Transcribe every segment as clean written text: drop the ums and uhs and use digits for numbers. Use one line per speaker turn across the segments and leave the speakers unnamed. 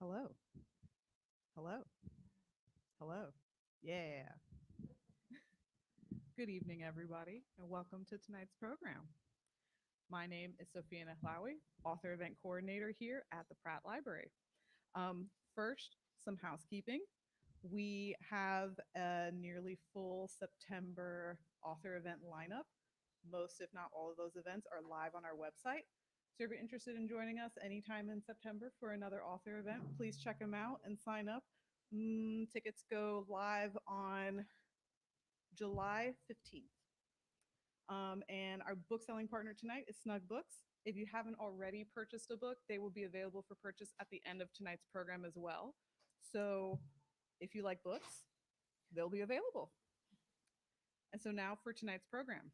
Hello, hello, hello. Yeah. Good evening, everybody, and welcome to tonight's program. My name is Sophia Nahlawi, author event coordinator here at the Pratt Library. First, some housekeeping. We have a nearly full September author event lineup. Most, if not all, of those events are live on our website. So if you're interested in joining us anytime in September for another author event, please check them out and sign up. Tickets go live on July 15th. And our book selling partner tonight is Snug Books. If you haven't already purchased a book, they will be available for purchase at the end of tonight's program as well. So if you like books, they'll be available. And so now for tonight's program.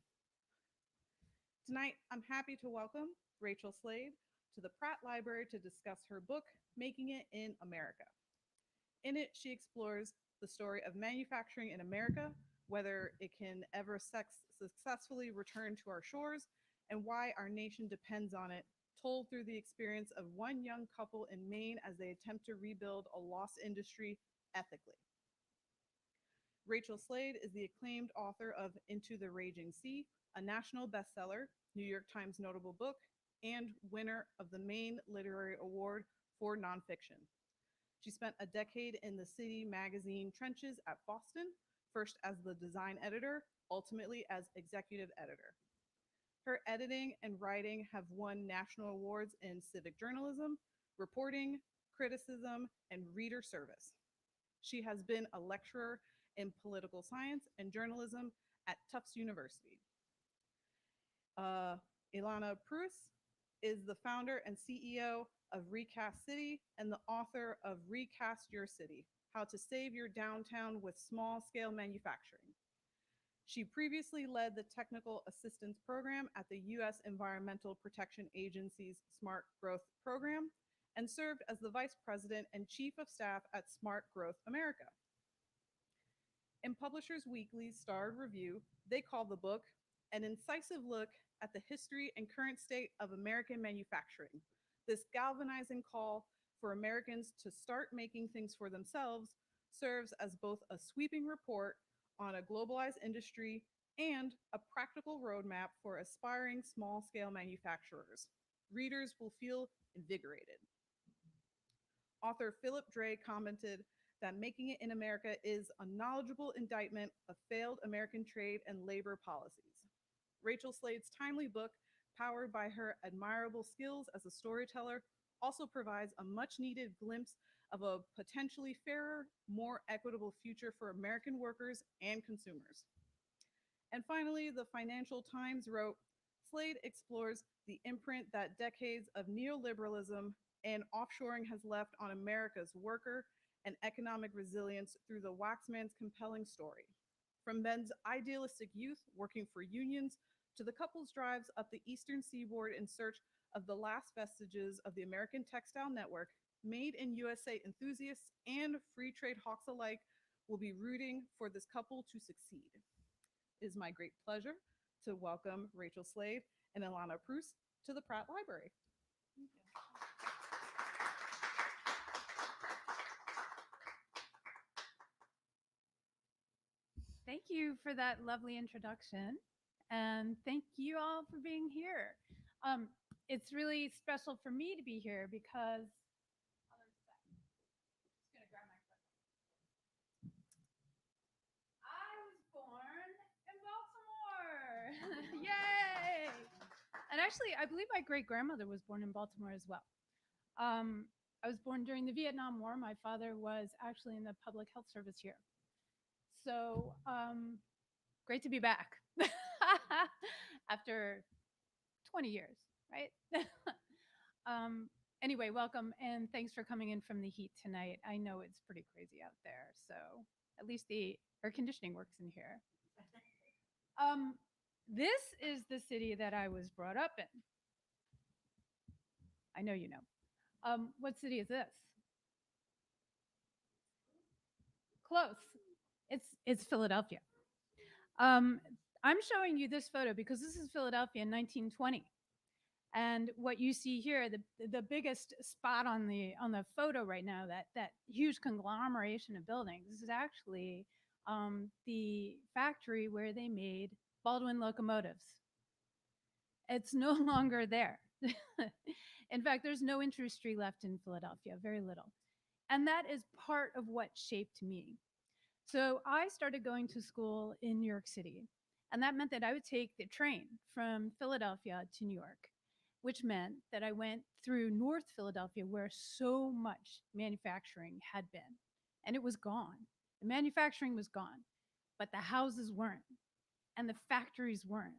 Tonight, I'm happy to welcome Rachel Slade to the Pratt Library to discuss her book, Making It in America. In it, she explores the story of manufacturing in America, whether it can ever successfully return to our shores, and why our nation depends on it, told through the experience of one young couple in Maine as they attempt to rebuild a lost industry ethically. Rachel Slade is the acclaimed author of Into the Raging Sea, a national bestseller, New York Times notable book, and winner of the Maine Literary Award for nonfiction. She spent a decade in the City magazine trenches at Boston, first as the design editor, ultimately as executive editor. Her editing and writing have won national awards in civic journalism, reporting, criticism, and reader service. She has been a lecturer in political science and journalism at Tufts University. Uh, Ilana Prus is the founder and CEO of Recast City and the author of Recast Your City, How to Save Your Downtown with Small Scale Manufacturing. She previously led the Technical Assistance Program at the U.S. Environmental Protection Agency's Smart Growth Program and served as the Vice President and Chief of Staff at Smart Growth America. In Publishers Weekly's starred review, they call the book an incisive look at the history and current state of American manufacturing. This galvanizing call for Americans to start making things for themselves serves as both a sweeping report on a globalized industry and a practical roadmap for aspiring small-scale manufacturers. Readers will feel invigorated. Author Philip Dre commented that Making It in America is a knowledgeable indictment of failed American trade and labor policies. Rachel Slade's timely book, powered by her admirable skills as a storyteller, also provides a much-needed glimpse of a potentially fairer, more equitable future for American workers and consumers. And finally, the Financial Times wrote, Slade explores the imprint that decades of neoliberalism and offshoring has left on America's worker and economic resilience through the Waxman's compelling story. From Ben's idealistic youth working for unions to the couple's drives up the eastern seaboard in search of the last vestiges of the American textile network, Made in USA enthusiasts and free trade hawks alike will be rooting for this couple to succeed. It is my great pleasure to welcome Rachel Slade and Ilana Prus to the Pratt Library.
Thank you for that lovely introduction. And thank you all for being here. It's really special for me to be here because I was born in Baltimore. Yay! And actually, I believe my great grandmother was born in Baltimore as well. I was born during the Vietnam War. My father was actually in the public health service here. So great to be back after 20 years, right? Anyway, welcome and thanks for coming in from the heat tonight. I know it's pretty crazy out there, so at least the air conditioning works in here. This is the city that I was brought up in. I know you know. What city is this? Close. It's Philadelphia. I'm showing you this photo because this is Philadelphia in 1920. And what you see here, the biggest spot on the photo right now, that huge conglomeration of buildings, is actually the factory where they made Baldwin locomotives. It's no longer there. In fact, there's no industry left in Philadelphia, very little. And that is part of what shaped me. So I started going to school in New York City. And that meant that I would take the train from Philadelphia to New York, which meant that I went through North Philadelphia where so much manufacturing had been. And it was gone. The manufacturing was gone, but the houses weren't, and the factories weren't.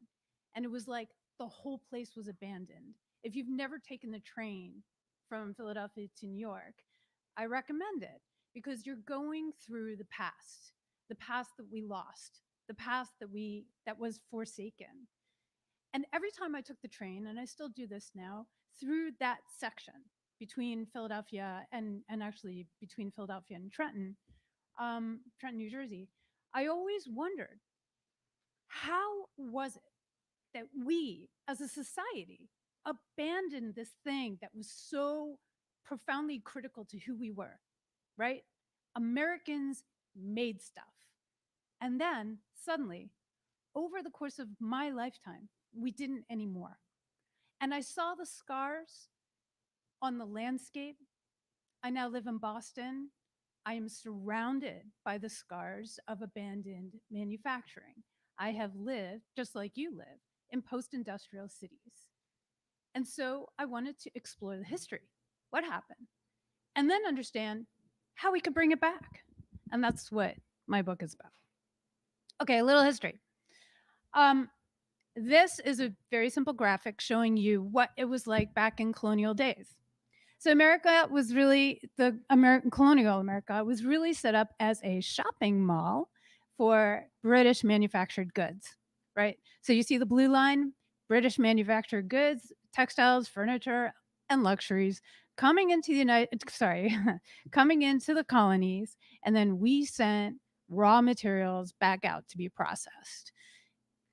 And it was like the whole place was abandoned. If you've never taken the train from Philadelphia to New York, I recommend it because you're going through the past that we lost, the past that was forsaken. And every time I took the train, and I still do this now, through that section between Philadelphia and actually between Philadelphia and Trenton, Trenton, New Jersey, I always wondered, how was it that we as a society abandoned this thing that was so profoundly critical to who we were, right? Americans made stuff. And then suddenly, over the course of my lifetime, we didn't anymore. And I saw the scars on the landscape. I now live in Boston. I am surrounded by the scars of abandoned manufacturing. I have lived, just like you live, in post industrial cities. And so I wanted to explore the history. What happened? And then understand how we could bring it back. And that's what my book is about. Okay, a little history. Um, this is a very simple graphic showing you what it was like back in colonial days. So America was really the American colonial America was really set up as a shopping mall for British manufactured goods, right? So you see the blue line, British manufactured goods, textiles, furniture, and luxuries coming into the coming into the colonies, and then we sent raw materials back out to be processed.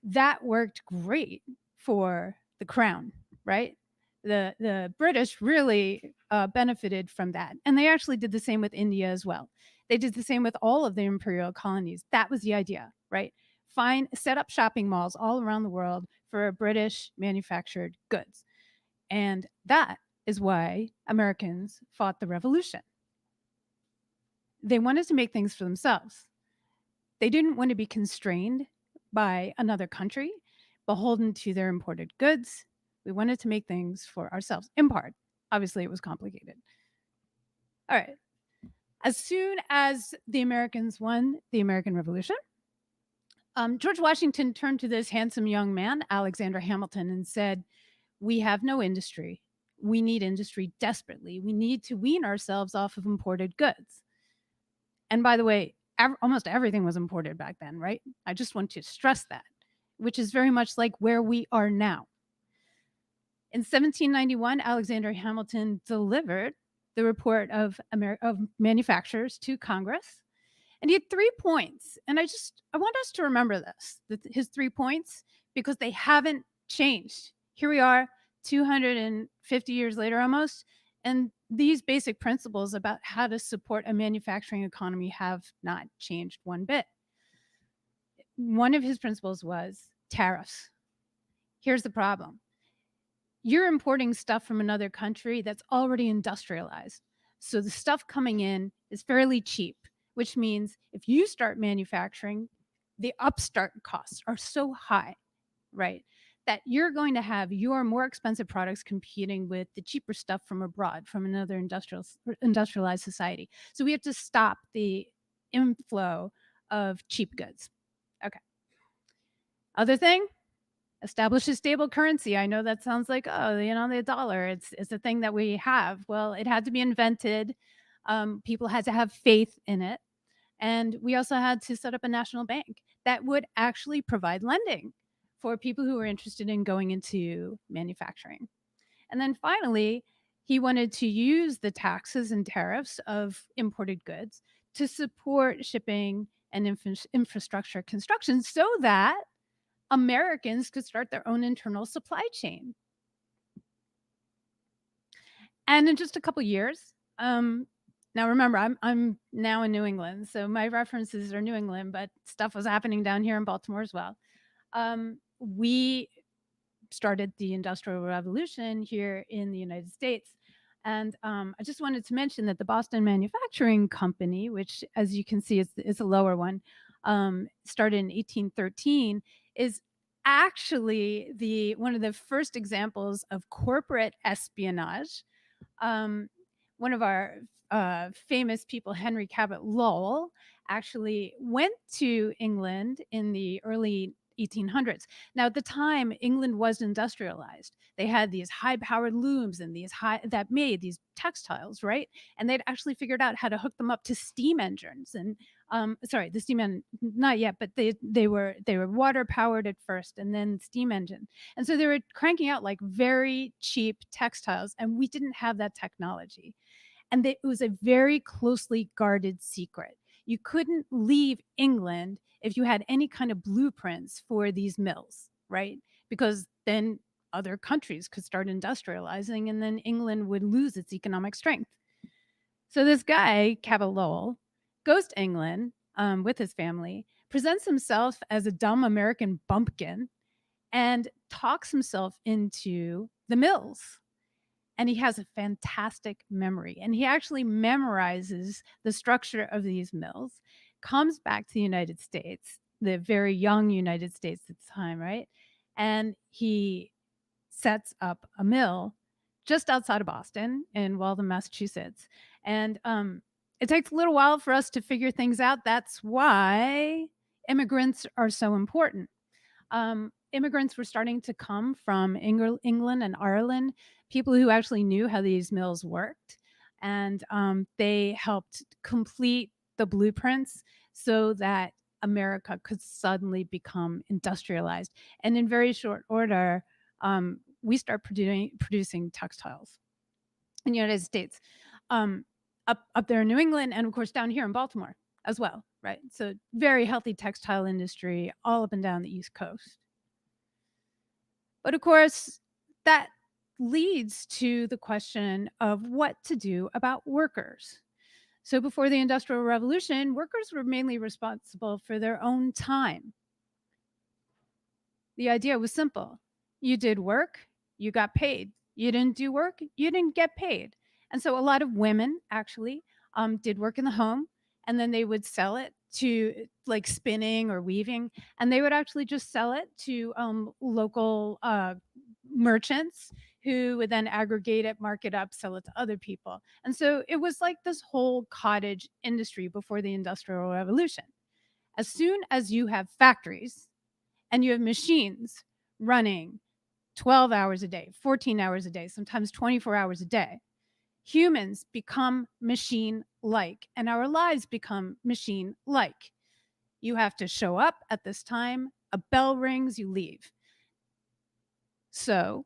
That worked great for the crown, right? The British really benefited from that, and they actually did the same with India as well. They did the same with all of the imperial colonies. That was the idea, right? Set up shopping malls all around the world for British manufactured goods, and that is why Americans fought the Revolution. They wanted to make things for themselves. They didn't want to be constrained by another country, beholden to their imported goods. We wanted to make things for ourselves, in part. Obviously, it was complicated. All right. As soon as the Americans won the American Revolution, George Washington turned to this handsome young man, Alexander Hamilton, and said, "We have no industry. We need industry desperately. We need to wean ourselves off of imported goods." And by the way, almost everything was imported back then, right? I just want to stress that, which is very much like where we are now. In 1791, Alexander Hamilton delivered the report of manufacturers to Congress, and he had 3 points. And I want us to remember this, his 3 points, because they haven't changed. Here we are 250 years later almost, and these basic principles about how to support a manufacturing economy have not changed one bit. One of his principles was tariffs. Here's the problem. You're importing stuff from another country that's already industrialized. So the stuff coming in is fairly cheap, which means if you start manufacturing, the upstart costs are so high, right, that you're going to have your more expensive products competing with the cheaper stuff from abroad, from another industrialized society. So we have to stop the inflow of cheap goods. Okay. Other thing, establish a stable currency. I know that sounds like, oh, the dollar, it's a thing that we have. Well, it had to be invented. People had to have faith in it. And we also had to set up a national bank that would actually provide lending for people who were interested in going into manufacturing. And then finally, he wanted to use the taxes and tariffs of imported goods to support shipping and infrastructure construction so that Americans could start their own internal supply chain. And in just a couple years, now remember, I'm now in New England, so my references are New England, but stuff was happening down here in Baltimore as well. We started the Industrial Revolution here in the United States. And I just wanted to mention that the Boston Manufacturing Company, which, as you can see, is a lower one, started in 1813, is actually the one of the first examples of corporate espionage. um, One of our famous people, Henry Cabot Lowell, actually went to England in the early 1800s. Now, at the time, England was industrialized. They had these high-powered looms and these high that made these textiles, right? And they'd actually figured out how to hook them up to steam engines. And sorry, the steam engine, not yet, but they were water powered at first, and then steam engine. And so they were cranking out like very cheap textiles, and we didn't have that technology. And it was a very closely guarded secret. You couldn't leave England if you had any kind of blueprints for these mills, right? Because then other countries could start industrializing, and then England would lose its economic strength. So this guy, Cabot Lowell, goes to England with his family, presents himself as a dumb American bumpkin, and talks himself into the mills. And he has a fantastic memory. And he actually memorizes the structure of these mills, comes back to the United States, the very young United States at the time, right? And he sets up a mill just outside of Boston in Waltham, Massachusetts. And it takes a little while for us to figure things out. That's why immigrants are so important. Immigrants were starting to come from England and Ireland, people who actually knew how these mills worked. And they helped complete the blueprints so that America could suddenly become industrialized. And in very short order, we start producing textiles in the United States, um, up there in New England, and of course down here in Baltimore as well, right? So very healthy textile industry all up and down the East Coast. But of course, that leads to the question of what to do about workers. So before the Industrial Revolution, workers were mainly responsible for their own time. The idea was simple. You did work, you got paid. You didn't do work, you didn't get paid. And so a lot of women actually did work in the home, and then they would sell it to like spinning or weaving, and they would actually just sell it to local merchants who would then aggregate it, mark it up, sell it to other people. And so it was like this whole cottage industry before the Industrial Revolution. As soon as you have factories and you have machines running 12 hours a day, 14 hours a day, sometimes 24 hours a day, humans become machine like, and our lives become machine like. You have to show up at this time, a bell rings, you leave. So,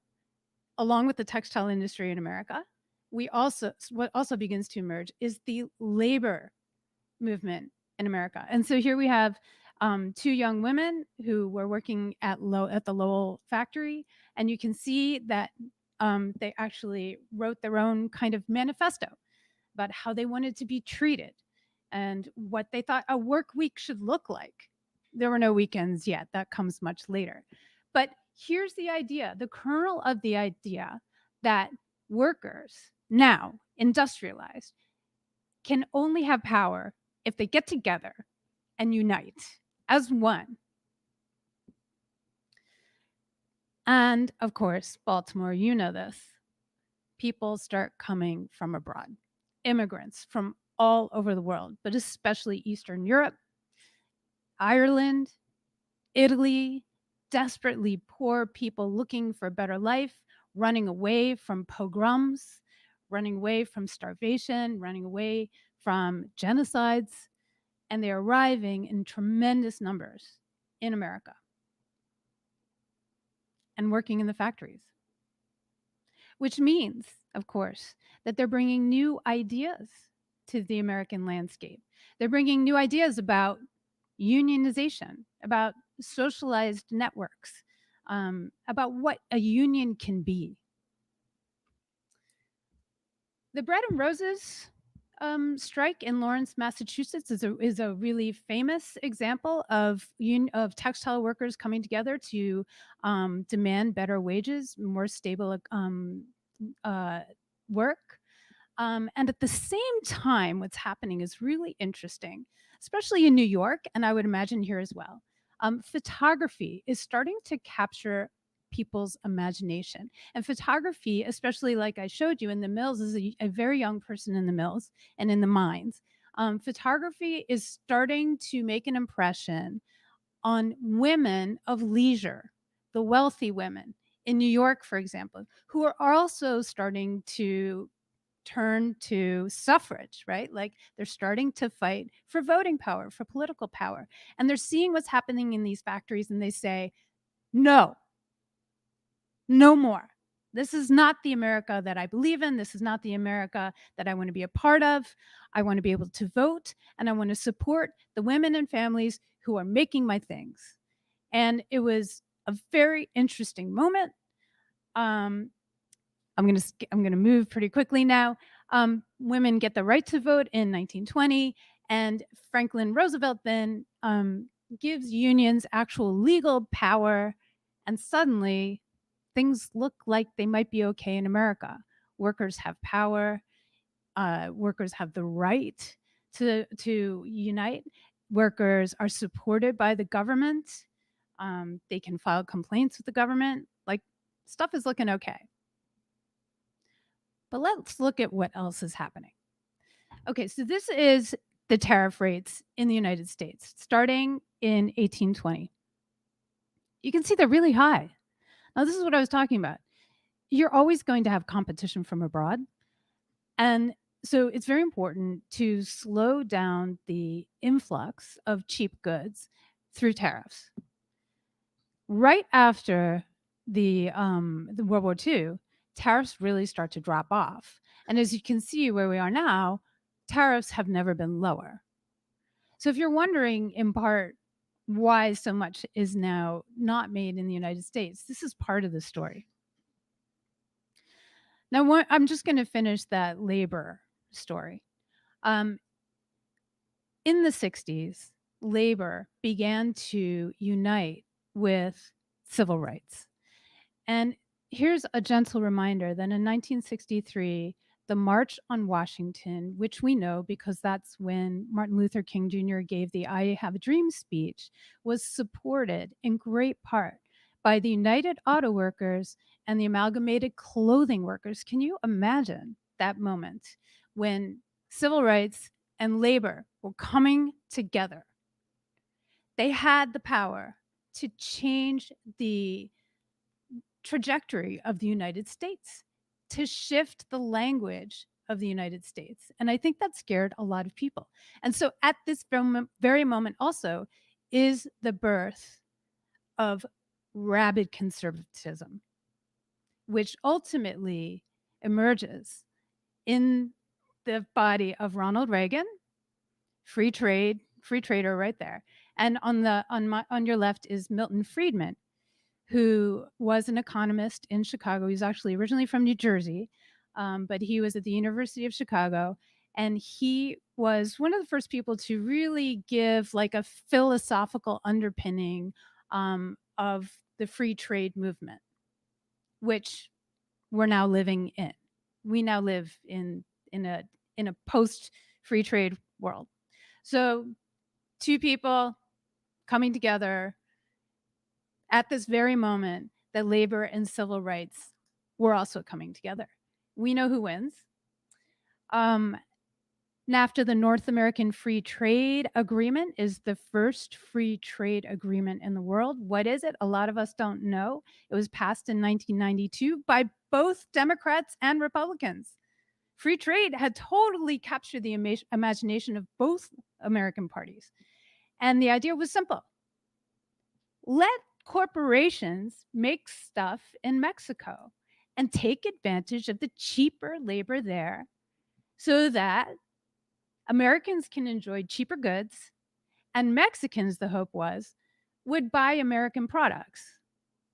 along with the textile industry in America, what also begins to emerge is the labor movement in America. And so here we have two young women who were working at the Lowell factory, and you can see that they actually wrote their own kind of manifesto about how they wanted to be treated and what they thought a work week should look like. There were no weekends yet, that comes much later. But here's the idea, the kernel of the idea that workers, now industrialized, can only have power if they get together and unite as one. And of course, Baltimore, you know this. People start coming from abroad, immigrants from all over the world, but especially Eastern Europe, Ireland, Italy, desperately poor people looking for a better life, running away from pogroms, running away from starvation, running away from genocides, and they're arriving in tremendous numbers in America and working in the factories, which means, of course, that they're bringing new ideas to the American landscape. They're bringing new ideas about unionization, about socialized networks, about what a union can be. The Bread and Roses strike in Lawrence, Massachusetts is a really famous example of textile workers coming together to demand better wages, more stable uh, work. And at the same time, what's happening is really interesting, especially in New York, and I would imagine here as well. Photography is starting to capture people's imagination. And photography, especially like I showed you in the mills, is a very young person in the mills and in the mines. Photography is starting to make an impression on women of leisure, the wealthy women in New York, for example, who are also starting to turn to suffrage, right? Like they're starting to fight for voting power, for political power. And they're seeing what's happening in these factories and they say, no, no more. This is not the America that I believe in. This is not the America that I want to be a part of. I want to be able to vote and I want to support the women and families who are making my things. And it was a very interesting moment. Um, I'm gonna move pretty quickly now. Women get the right to vote in 1920, and Franklin Roosevelt then gives unions actual legal power, and suddenly things look like they might be okay in America. Workers have power. Workers have the right to unite. Workers are supported by the government. They can file complaints with the government. Like stuff is looking okay. But let's look at what else is happening. Okay, so this is the tariff rates in the United States starting in 1820. You can see they're really high. Now, this is what I was talking about. You're always going to have competition from abroad. And so it's very important to slow down the influx of cheap goods through tariffs. Right after the World War II, tariffs really start to drop off. And as you can see where we are now, tariffs have never been lower. So if you're wondering in part why so much is now not made in the United States, this is part of the story. Now, I'm just going to finish that labor story. Um, in the 60s, labor began to unite with civil rights. And here's a gentle reminder that in 1963, the March on Washington, which we know because that's when Martin Luther King Jr. gave the I Have a Dream speech, was supported in great part by the United Auto Workers and the Amalgamated Clothing Workers. Can you imagine that moment when civil rights and labor were coming together? They had the power to change the trajectory of the United States, to shift the language of the United States. And I think that scared a lot of people. And so at this very moment also is the birth of rabid conservatism, which ultimately emerges in the body of Ronald Reagan, free trader right there. And on your left is Milton Friedman, who was an economist in Chicago. He's actually originally from New Jersey, but he was at the University of Chicago. And he was one of the first people to really give like a philosophical underpinning of the free trade movement, which we're now living in. We now live in a in a post free trade world. So two people coming together at this very moment that labor and civil rights were also coming together. We know who wins. NAFTA, the North American Free Trade Agreement, is the first free trade agreement in the world. What is it? A lot of us don't know. It was passed in 1992 by both Democrats and Republicans. Free trade had totally captured the imagination of both American parties. And the idea was simple: let corporations make stuff in Mexico and take advantage of the cheaper labor there so that Americans can enjoy cheaper goods and Mexicans, the hope was, would buy American products.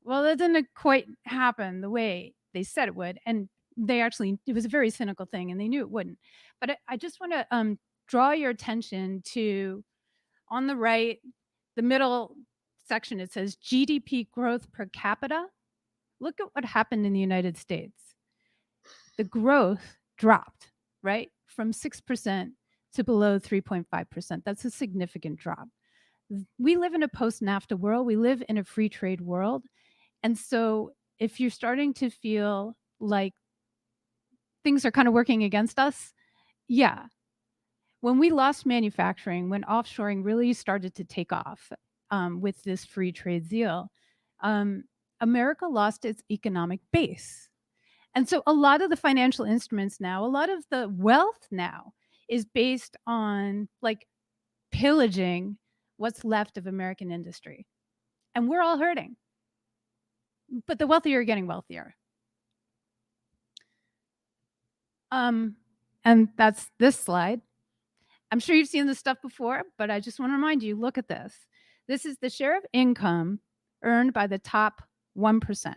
Well, that didn't quite happen the way they said it would. And it was a very cynical thing, and they knew it wouldn't. But I just want to draw your attention to, on the right, the middle section. It says GDP growth per capita. Look at what happened in the United States. The growth dropped, right? From 6% to below 3.5%. That's a significant drop. We live in a post-NAFTA world. We live in a free trade world. And so if you're starting to feel like things are kind of working against us, yeah. When we lost manufacturing, when offshoring really started to take off with this free trade zeal, um, America lost its economic base. And so a lot of the financial instruments now, a lot of the wealth now is based on like pillaging what's left of American industry. And we're all hurting. But the wealthier are getting wealthier. And that's this slide. I'm sure you've seen this stuff before, but I just want to remind you, look at this. This is the share of income earned by the top 1%.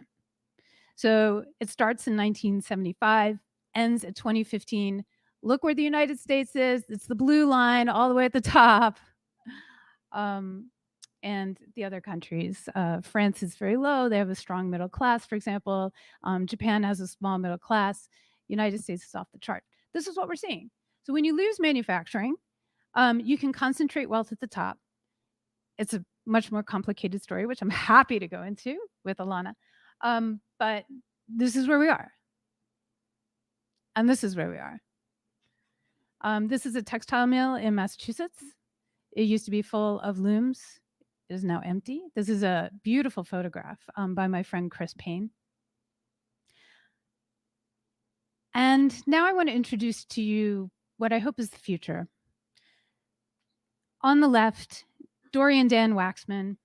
So it starts in 1975, ends at 2015. Look where the United States is. It's the blue line all the way at the top. And the other countries, France is very low. They have a strong middle class, for example. Japan has a small middle class. United States is off the chart. This is what we're seeing. So when you lose manufacturing, you can concentrate wealth at the top. It's a much more complicated story, which I'm happy to go into with Alana. But this is where we are. And this is where we are. This is a textile mill in Massachusetts. It used to be full of looms. It is now empty. This is a beautiful photograph by my friend Chris Payne. And now I want to introduce to you what I hope is the future. On the left, Dory and Dan Waxman.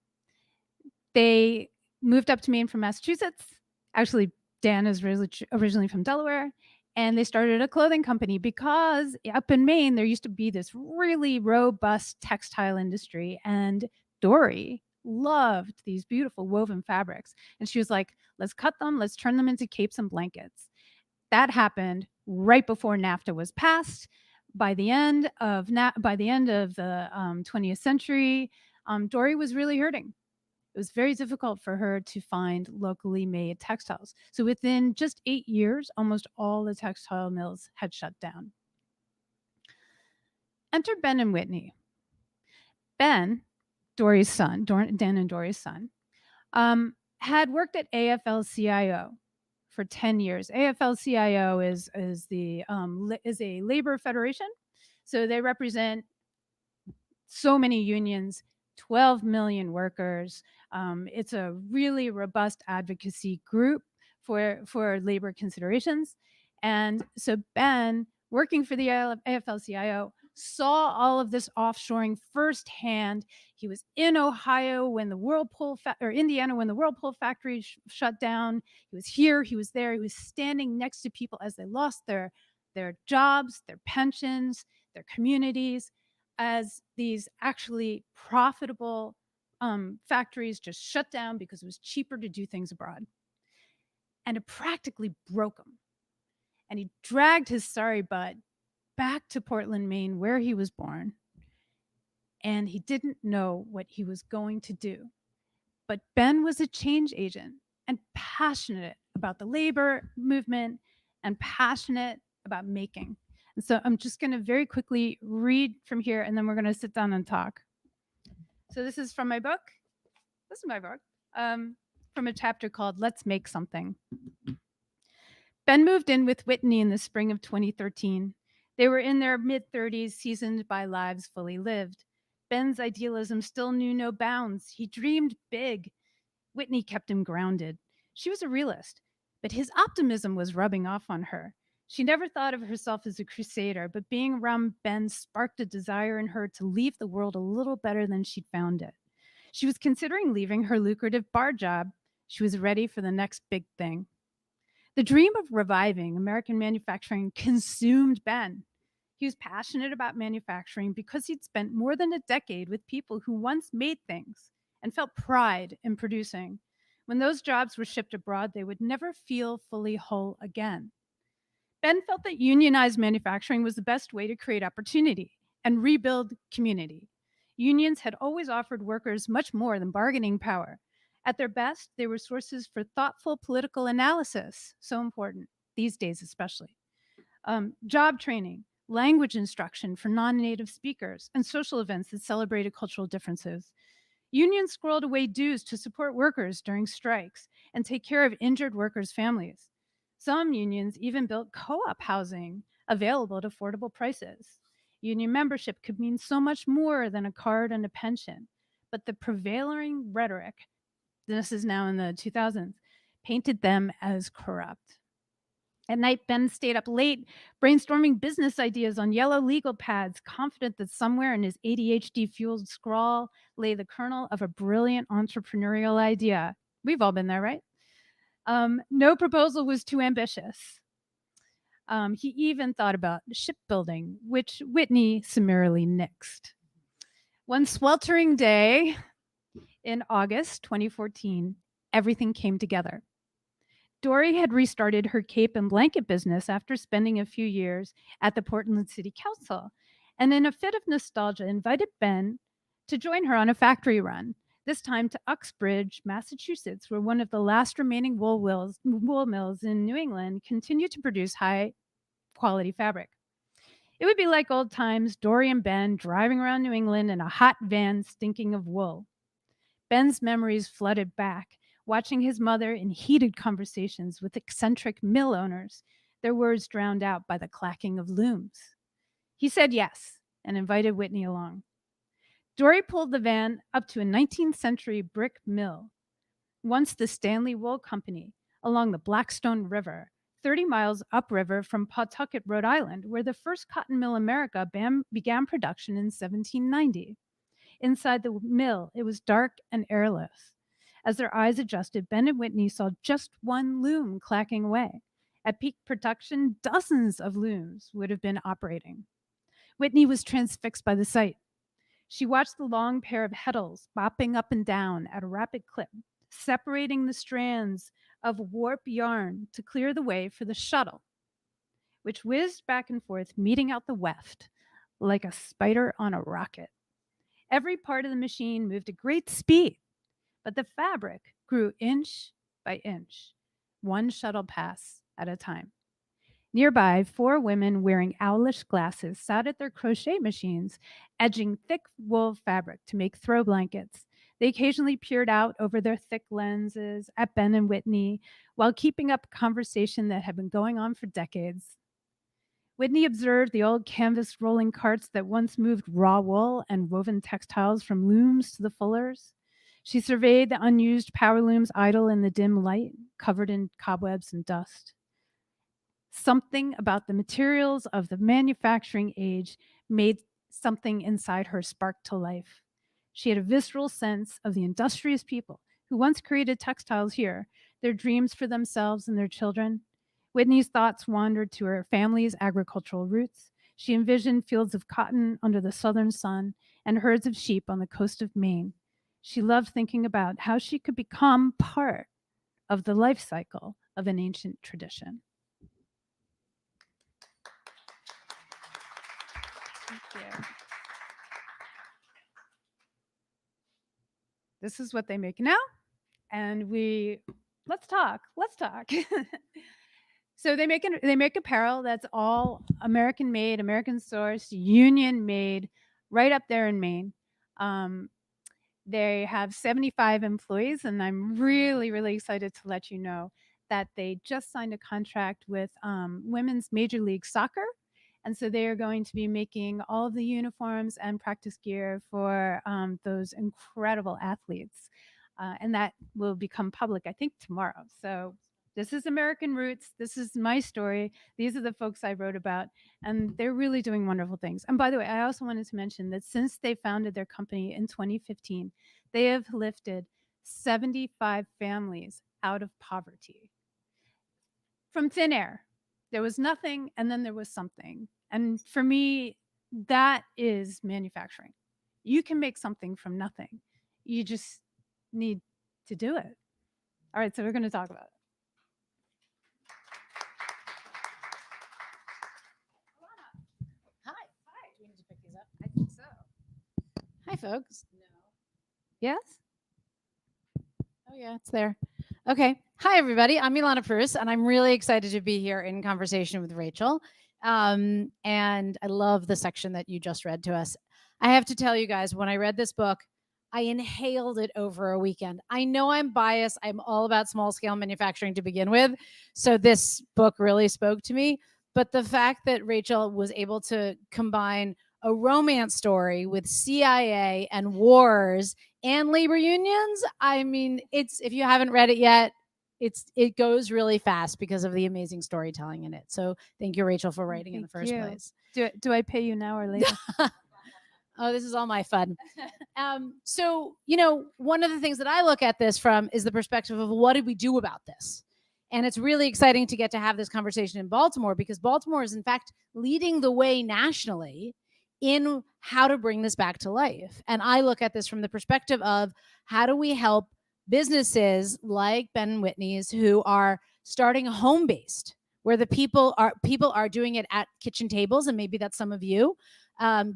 They moved up to Maine from Massachusetts. Actually, Dan is originally from Delaware. And they started a clothing company because up in Maine, there used to be this really robust textile industry. And Dory loved these beautiful woven fabrics. And she was like, let's cut them, let's turn them into capes and blankets. That happened right before NAFTA was passed. By the end of the 20th century, Dory was really hurting. It was very difficult for her to find locally made textiles. So within just 8 years, almost all the textile mills had shut down. Enter Ben and Whitney. Ben, Dory's son, Dan and Dory's son, had worked at AFL-CIO for 10 years. AFL-CIO is a labor federation. So they represent so many unions, 12 million workers. It's a really robust advocacy group for labor considerations. And so Ben, working for the AFL-CIO, saw all of this offshoring firsthand. He was in Ohio when the Indiana when the Whirlpool factory shut down. He was here, he was there, he was standing next to people as they lost their jobs, their pensions, their communities, as these actually profitable factories just shut down because it was cheaper to do things abroad. And it practically broke him. And he dragged his sorry butt back to Portland, Maine, where he was born. And he didn't know what he was going to do. But Ben was a change agent and passionate about the labor movement and passionate about making. And so I'm just going to very quickly read from here, and then we're going to sit down and talk. So this is from my book. This is my book, from a chapter called Let's Make Something. Ben moved in with Whitney in the spring of 2013. They were in their mid-30s, seasoned by lives fully lived. Ben's idealism still knew no bounds. He dreamed big. Whitney kept him grounded. She was a realist, but his optimism was rubbing off on her. She never thought of herself as a crusader, but being around Ben sparked a desire in her to leave the world a little better than she'd found it. She was considering leaving her lucrative bar job. She was ready for the next big thing. The dream of reviving American manufacturing consumed Ben. He was passionate about manufacturing because he'd spent more than a decade with people who once made things and felt pride in producing. When those jobs were shipped abroad, they would never feel fully whole again. Ben felt that unionized manufacturing was the best way to create opportunity and rebuild community. Unions had always offered workers much more than bargaining power. At their best, they were sources for thoughtful political analysis, so important these days especially. Job training, language instruction for non-native speakers, and social events that celebrated cultural differences. Unions squirreled away dues to support workers during strikes and take care of injured workers' families. Some unions even built co-op housing available at affordable prices. Union membership could mean so much more than a card and a pension, but the prevailing rhetoric, this is now in the 2000s, painted them as corrupt. At night, Ben stayed up late, brainstorming business ideas on yellow legal pads, confident that somewhere in his ADHD-fueled scrawl lay the kernel of a brilliant entrepreneurial idea. We've all been there, right? No proposal was too ambitious. He even thought about shipbuilding, which Whitney summarily nixed. One sweltering day in August 2014, everything came together. Dory had restarted her cape and blanket business after spending a few years at the Portland City Council, and in a fit of nostalgia, invited Ben to join her on a factory run, this time to Uxbridge, Massachusetts, where one of the last remaining wool mills in New England continued to produce high-quality fabric. It would be like old times, Dory and Ben driving around New England in a hot van stinking of wool. Ben's memories flooded back, watching his mother in heated conversations with eccentric mill owners, their words drowned out by the clacking of looms. He said yes and invited Whitney along. Dory pulled the van up to a 19th century brick mill, once the Stanley Wool Company, along the Blackstone River, 30 miles upriver from Pawtucket, Rhode Island, where the first cotton mill in America began production in 1790. Inside the mill, it was dark and airless. As their eyes adjusted, Ben and Whitney saw just one loom clacking away. At peak production, dozens of looms would have been operating. Whitney was transfixed by the sight. She watched the long pair of heddles bopping up and down at a rapid clip, separating the strands of warp yarn to clear the way for the shuttle, which whizzed back and forth, meeting out the weft like a spider on a rocket. Every part of the machine moved at great speed, but the fabric grew inch by inch, one shuttle pass at a time. Nearby, 4 women wearing owlish glasses sat at their crochet machines, edging thick wool fabric to make throw blankets. They occasionally peered out over their thick lenses at Ben and Whitney while keeping up a conversation that had been going on for decades. Whitney observed the old canvas rolling carts that once moved raw wool and woven textiles from looms to the fullers. She surveyed the unused power looms idle in the dim light, covered in cobwebs and dust. Something about the materials of the manufacturing age made something inside her spark to life. She had a visceral sense of the industrious people who once created textiles here, their dreams for themselves and their children. Whitney's thoughts wandered to her family's agricultural roots. She envisioned fields of cotton under the southern sun and herds of sheep on the coast of Maine. She loved thinking about how she could become part of the life cycle of an ancient tradition. Thank you. This is what they make now. And let's talk. So they make apparel that's all American made, American sourced, union made, right up there in Maine. They have 75 employees, and I'm really, really excited to let you know that they just signed a contract with Women's Major League Soccer. And so they are going to be making all of the uniforms and practice gear for those incredible athletes. And that will become public, I think, tomorrow. So this is American Roots. This is my story. These are the folks I wrote about, and they're really doing wonderful things. And by the way, I also wanted to mention that since they founded their company in 2015, they have lifted 75 families out of poverty from thin air. There was nothing, and then there was something. And for me, that is manufacturing. You can make something from nothing. You just need to do it. All right, so we're going to talk about it.
Hi, folks. Yes? Oh, yeah, it's there. Okay. Hi, everybody. I'm Ilana Pruis, and I'm really excited to be here in conversation with Rachel. And I love the section that you just read to us. I have to tell you guys, when I read this book, I inhaled it over a weekend. I know I'm biased. I'm all about small scale manufacturing to begin with. So this book really spoke to me. But the fact that Rachel was able to combine a romance story with CIA and wars and labor unions, I mean, it's, if you haven't read it yet, it goes really fast because of the amazing storytelling in it. So thank you, Rachel, for writing in the first place.
Do I pay you now or later?
Oh, this is all my fun. So, you know, one of the things that I look at this from is the perspective of what did we do about this? And it's really exciting to get to have this conversation in Baltimore, because Baltimore is, in fact, leading the way nationally in how to bring this back to life. And I look at this from the perspective of how do we help businesses like Ben and Whitney's, who are starting home-based, where the people are doing it at kitchen tables, and maybe that's some of you,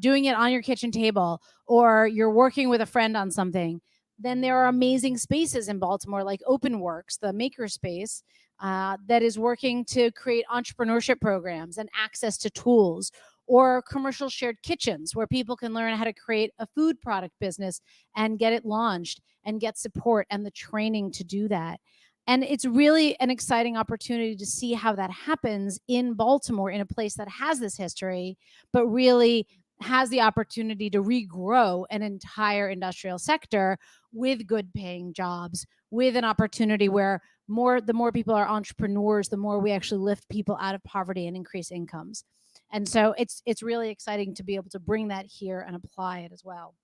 doing it on your kitchen table, or you're working with a friend on something. Then there are amazing spaces in Baltimore like OpenWorks, the makerspace, that is working to create entrepreneurship programs and access to tools, or commercial shared kitchens where people can learn how to create a food product business and get it launched and get support and the training to do that. And it's really an exciting opportunity to see how that happens in Baltimore, in a place that has this history, but really has the opportunity to regrow an entire industrial sector with good paying jobs, with an opportunity where the more people are entrepreneurs, the more we actually lift people out of poverty and increase incomes. And so it's really exciting to be able to bring that here and apply it as well.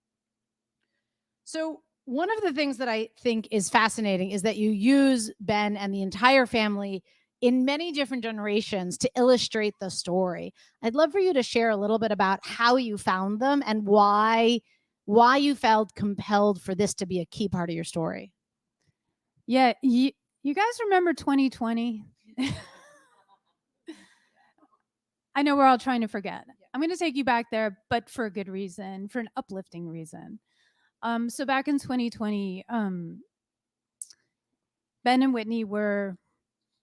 So one of the things that I think is fascinating is that you use Ben and the entire family in many different generations to illustrate the story. I'd love for you to share a little bit about how you found them and why you felt compelled for this to be a key part of your story.
Yeah, you guys remember 2020? I know we're all trying to forget. I'm going to take you back there, but for a good reason, for an uplifting reason. So back in 2020, Ben and Whitney were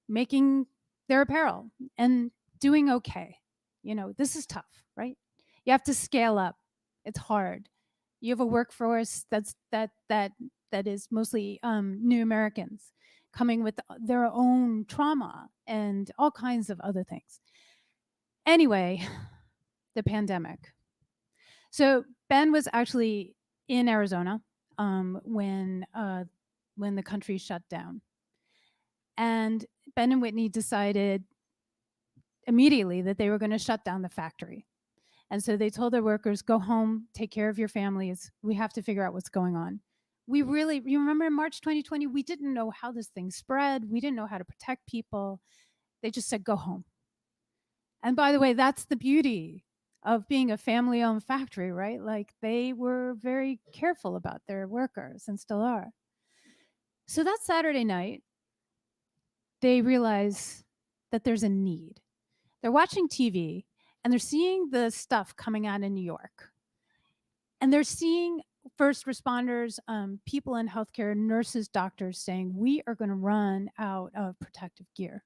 making their apparel and doing okay. You know, this is tough, right? You have to scale up. It's hard. You have a workforce that is mostly new Americans coming with their own trauma and all kinds of other things. Anyway, the pandemic. So Ben was actually in Arizona when the country shut down, and Ben and Whitney decided immediately that they were going to shut down the factory. And so they told their workers, go home, take care of your families. We have to figure out what's going on. You remember in March 2020, we didn't know how this thing spread. We didn't know how to protect people. They just said, go home. And by the way, that's the beauty of being a family-owned factory, right? Like, they were very careful about their workers and still are. So that Saturday night, they realize that there's a need. They're watching TV and they're seeing the stuff coming out in New York. And they're seeing first responders, people in healthcare, nurses, doctors saying, we are going to run out of protective gear.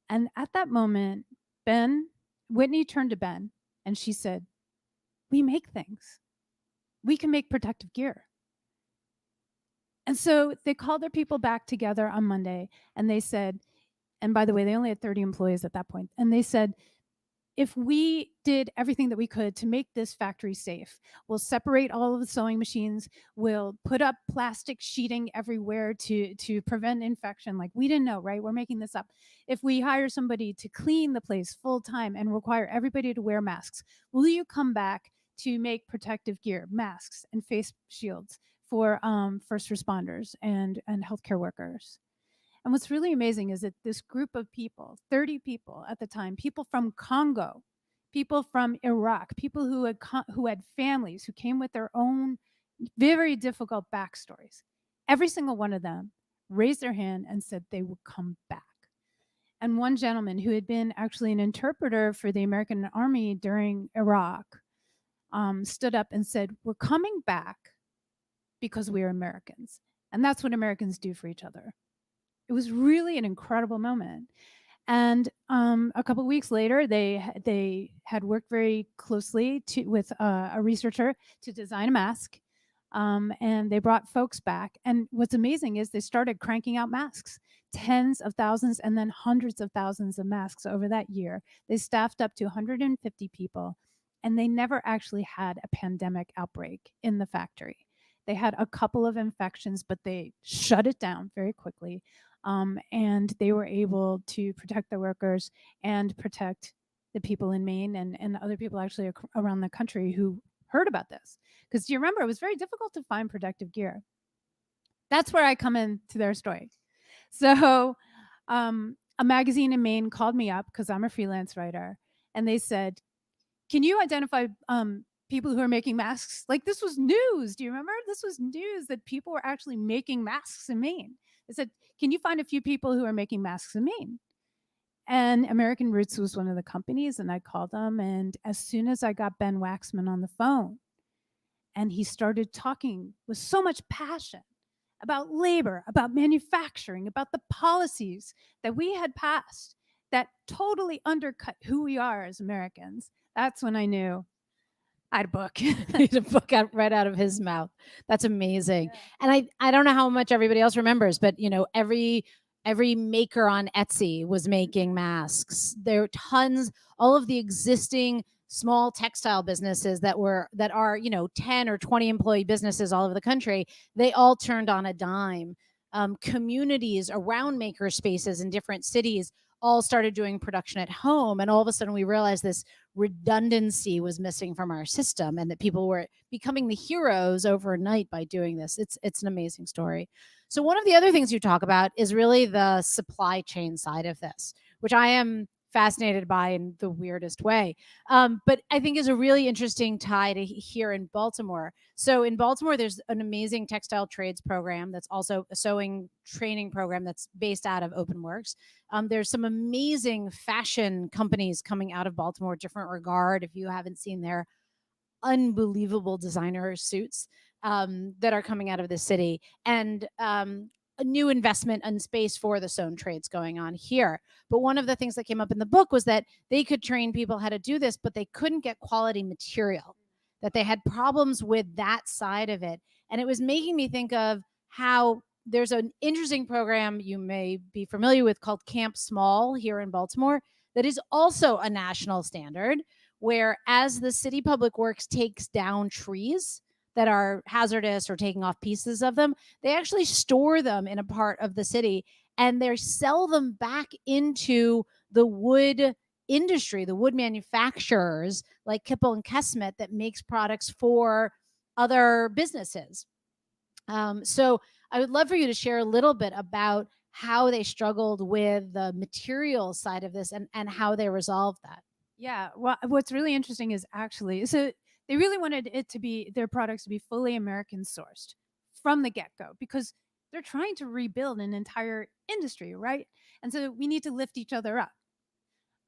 And at that moment, Whitney turned to Ben and she said, we make things. We can make protective gear. And so they called their people back together on Monday and they said, and by the way, they only had 30 employees at that point. And they said, if we did everything that we could to make this factory safe, we'll separate all of the sewing machines, we'll put up plastic sheeting everywhere to prevent infection. Like, we didn't know, right? We're making this up. If we hire somebody to clean the place full time and require everybody to wear masks, will you come back to make protective gear, masks and face shields for first responders and healthcare workers? And what's really amazing is that this group of people, 30 people at the time, people from Congo, people from Iraq, people who had families, who came with their own very difficult backstories, every single one of them raised their hand and said they would come back. And one gentleman who had been actually an interpreter for the American Army during Iraq stood up and said, "We're coming back because we are Americans. And that's what Americans do for each other." It was really an incredible moment. And a couple of weeks later, they had worked very closely with a researcher to design a mask. And they brought folks back. And what's amazing is they started cranking out masks, tens of thousands and then hundreds of thousands of masks over that year. They staffed up to 150 people, and they never actually had a pandemic outbreak in the factory. They had a couple of infections, but they shut it down very quickly. And they were able to protect their workers and protect the people in Maine and other people actually around the country who heard about this. Because do you remember, it was very difficult to find protective gear. That's where I come into their story. So a magazine in Maine called me up because I'm a freelance writer, and they said, "Can you identify people who are making masks?" Like, this was news. Do you remember? This was news that people were actually making masks in Maine. They said, "Can you find a few people who are making masks in Maine?" And American Roots was one of the companies, and I called them. And as soon as I got Ben Waxman on the phone, and he started talking with so much passion about labor, about manufacturing, about the policies that we had passed that totally undercut who we are as Americans, that's when I knew I had a book.
He's a book out right out of his mouth. That's amazing.
Yeah.
And I don't know how much everybody else remembers, but every maker on Etsy was making masks. There were tons, all of the existing small textile businesses that are 10 or 20 employee businesses all over the country, they all turned on a dime. Communities around maker spaces in different cities all started doing production at home, and all of a sudden we realized this redundancy was missing from our system, and that people were becoming the heroes overnight by doing this. It's an amazing story. So one of the other things you talk about is really the supply chain side of this, which I am fascinated by in the weirdest way. But I think is a really interesting tie to here in Baltimore. So in Baltimore, there's an amazing textile trades program that's also a sewing training program that's based out of OpenWorks. There's some amazing fashion companies coming out of Baltimore, Different Regard, if you haven't seen their unbelievable designer suits that are coming out of the city, and a new investment in space for the sewn trades going on here. But one of the things that came up in the book was that they could train people how to do this, but they couldn't get quality material, that they had problems with that side of it. And it was making me think of how there's an interesting program you may be familiar with called Camp Small here in Baltimore that is also a national standard, where as the city public works takes down trees that are hazardous or taking off pieces of them, they actually store them in a part of the city and they sell them back into the wood industry, the wood manufacturers like Kippel and Kesmet that makes products for other businesses. So I would love for you to share a little bit about how they struggled with the material side of this and how they resolved that.
Yeah. Well, what's really interesting is actually, so they really wanted their products to be fully American sourced from the get go, because they're trying to rebuild an entire industry, right? And so we need to lift each other up.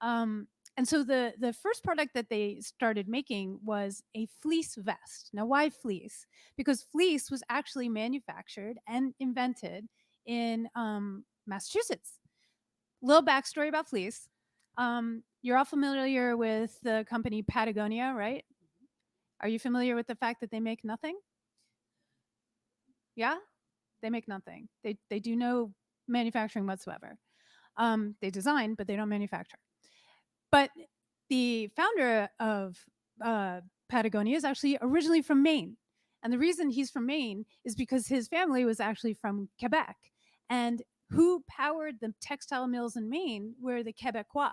And so the first product that they started making was a fleece vest. Now, why fleece? Because fleece was actually manufactured and invented in Massachusetts. Little backstory about fleece. You're all familiar with the company Patagonia, right? Are you familiar with the fact that they make nothing? Yeah, they make nothing. They do no manufacturing whatsoever. They design, but they don't manufacture. But the founder of Patagonia is actually originally from Maine. And the reason he's from Maine is because his family was actually from Quebec. And who powered the textile mills in Maine were the Quebecois,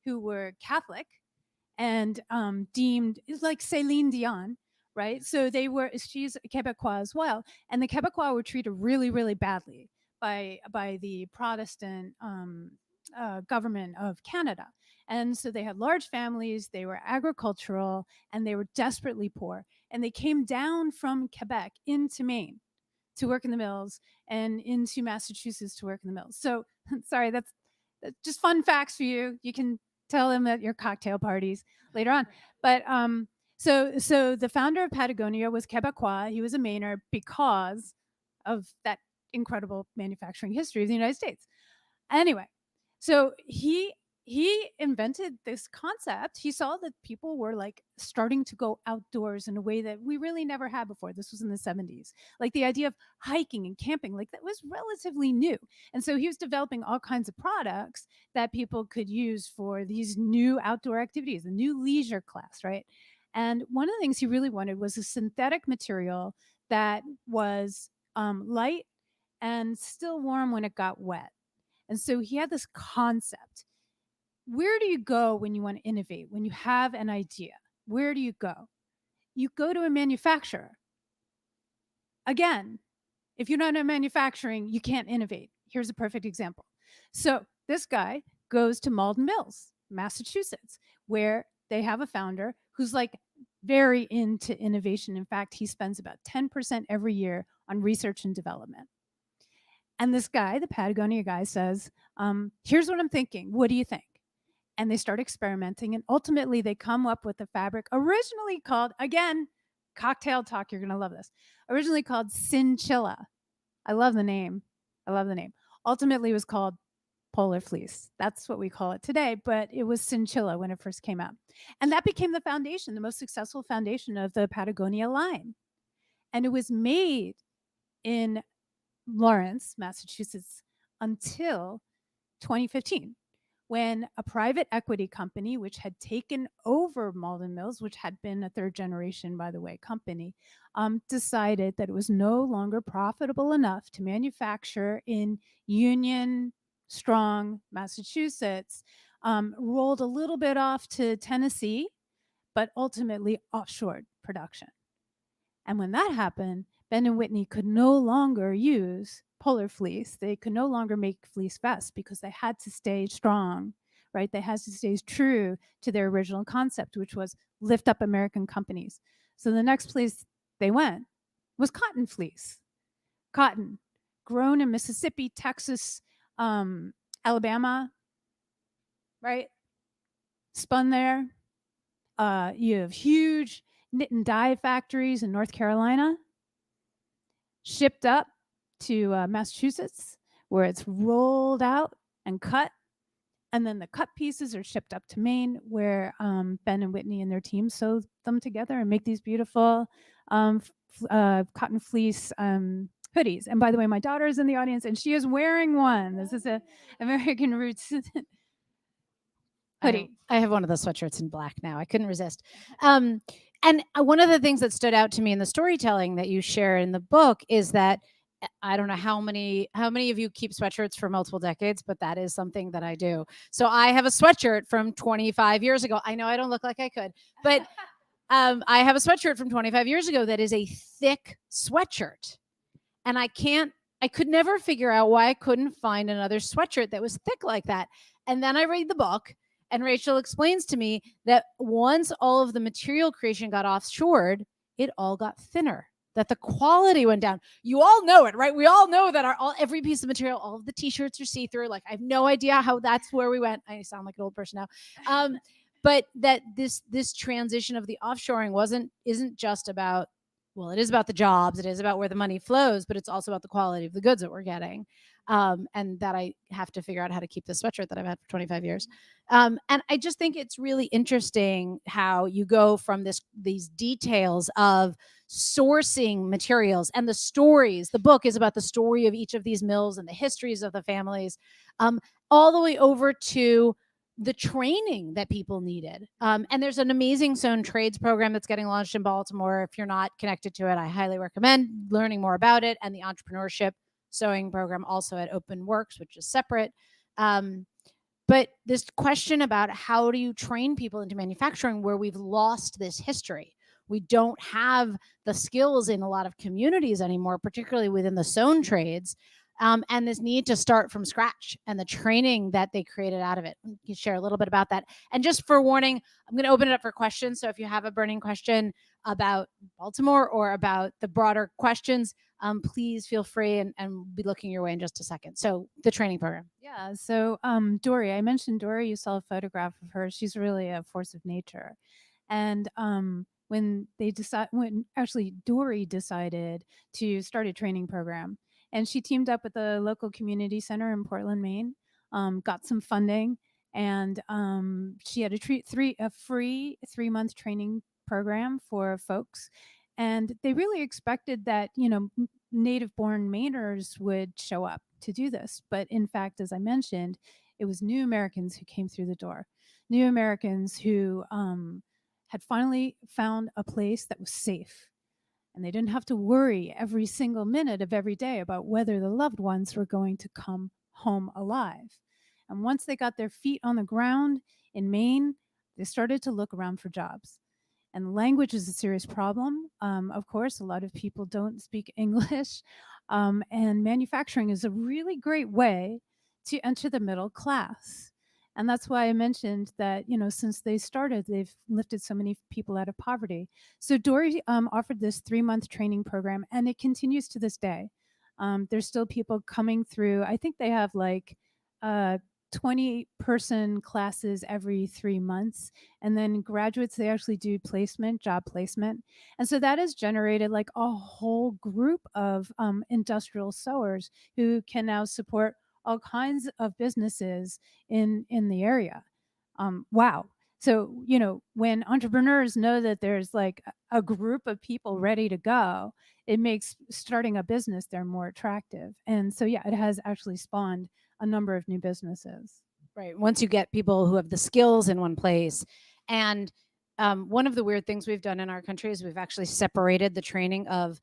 who were Catholic and deemed, it's like Celine Dion, right? So she's Quebecois as well. And the Quebecois were treated really, really badly by the Protestant government of Canada. And so they had large families, they were agricultural, and they were desperately poor. And they came down from Quebec into Maine to work in the mills and into Massachusetts to work in the mills. So, sorry, that's just fun facts for you. You can tell them at your cocktail parties later on. But So the founder of Patagonia was Quebecois. He was a Mainer because of that incredible manufacturing history of the United States. Anyway, so he invented this concept. He saw that people were like starting to go outdoors in a way that we really never had before. This was in the 70s. Like the idea of hiking and camping, like that was relatively new. And so he was developing all kinds of products that people could use for these new outdoor activities, a new leisure class, right? And one of the things he really wanted was a synthetic material that was light and still warm when it got wet. And so he had this concept. Where do you go when you want to innovate? When you have an idea, where do you go? You go to a manufacturer. Again, if you're not in manufacturing, you can't innovate. Here's a perfect example. So this guy goes to Malden Mills, Massachusetts, where they have a founder who's like very into innovation. In fact, he spends about 10% every year on research and development. And this guy, the Patagonia guy, says, here's what I'm thinking. What do you think? And they start experimenting. And ultimately, they come up with a fabric originally called, again, cocktail talk. You're going to love this. Originally called Cinchilla. I love the name. I love the name. Ultimately, it was called polar fleece. That's what we call it today, but it was Cinchilla when it first came out. And that became the foundation, the most successful foundation of the Patagonia line. And it was made in Lawrence, Massachusetts, until 2015, when a private equity company, which had taken over Malden Mills, which had been a third generation, by the way, company, decided that it was no longer profitable enough to manufacture in Union Strong, Massachusetts, rolled a little bit off to Tennessee, but ultimately offshored production. And when that happened, Ben and Whitney could no longer use polar fleece. They could no longer make fleece vests because they had to stay strong, right? They had to stay true to their original concept, which was lift up American companies. So the next place they went was cotton fleece. Cotton, grown in Mississippi, Texas, Alabama, right? Spun there. You have huge knit and dye factories in North Carolina, shipped up to Massachusetts, where it's rolled out and cut. And then the cut pieces are shipped up to Maine, where Ben and Whitney and their team sew them together and make these beautiful cotton fleece hoodies. And by the way, my daughter is in the audience and she is wearing one. This is a American Roots hoodie.
I have one of those sweatshirts in black now. I couldn't resist. And one of the things that stood out to me in the storytelling that you share in the book is that I don't know how many of you keep sweatshirts for multiple decades, but that is something that I do. So I have a sweatshirt from 25 years ago. I know I don't look like I could, but I have a sweatshirt from 25 years ago that is a thick sweatshirt. And I could never figure out why I couldn't find another sweatshirt that was thick like that. And then I read the book. And Rachel explains to me that once all of the material creation got offshored, it all got thinner, that the quality went down. You all know it, right? We all know that every piece of material, all of the t-shirts are see-through. Like, I have no idea how that's where we went. I sound like an old person now. But that this transition of the offshoring isn't just about, well, it is about the jobs. It is about where the money flows, but it's also about the quality of the goods that we're getting. And that I have to figure out how to keep this sweatshirt that I've had for 25 years. And I just think it's really interesting how you go from these details of sourcing materials and the stories. The book is about the story of each of these mills and the histories of the families, all the way over to the training that people needed. And there's an amazing sewn trades program that's getting launched in Baltimore. If you're not connected to it, I highly recommend learning more about it, and the entrepreneurship sewing program also at Open Works, which is separate. But this question about how do you train people into manufacturing where we've lost this history? We don't have the skills in a lot of communities anymore, particularly within the sewn trades, and this need to start from scratch and the training that they created out of it. You can share a little bit about that. And just for warning, I'm going to open it up for questions. So if you have a burning question about Baltimore or about the broader questions, please feel free, and we'll be looking your way in just a second. So the training program.
Yeah. So Dory, I mentioned Dory. You saw a photograph of her. She's really a force of nature. And when actually Dory decided to start a training program. And she teamed up with the local community center in Portland, Maine, got some funding, and she had a free 3-month training program for folks. And they really expected that, native born Mainers would show up to do this. But in fact, as I mentioned, it was new Americans who came through the door, new Americans who had finally found a place that was safe. And they didn't have to worry every single minute of every day about whether the loved ones were going to come home alive. And once they got their feet on the ground in Maine, they started to look around for jobs. And language is a serious problem. Of course, a lot of people don't speak English. And manufacturing is a really great way to enter the middle class. And that's why I mentioned that, since they started, they've lifted so many people out of poverty. So Dory offered this 3-month training program, and it continues to this day. There's still people coming through. I think they have like 20-person classes every 3 months. And then graduates, they actually do job placement. And so that has generated like a whole group of industrial sewers who can now support all kinds of businesses in the area. Wow. So, when entrepreneurs know that there's like a group of people ready to go, it makes starting a business there more attractive. And so, yeah, it has actually spawned a number of new businesses.
Right. Once you get people who have the skills in one place. And one of the weird things we've done in our country is we've actually separated the training of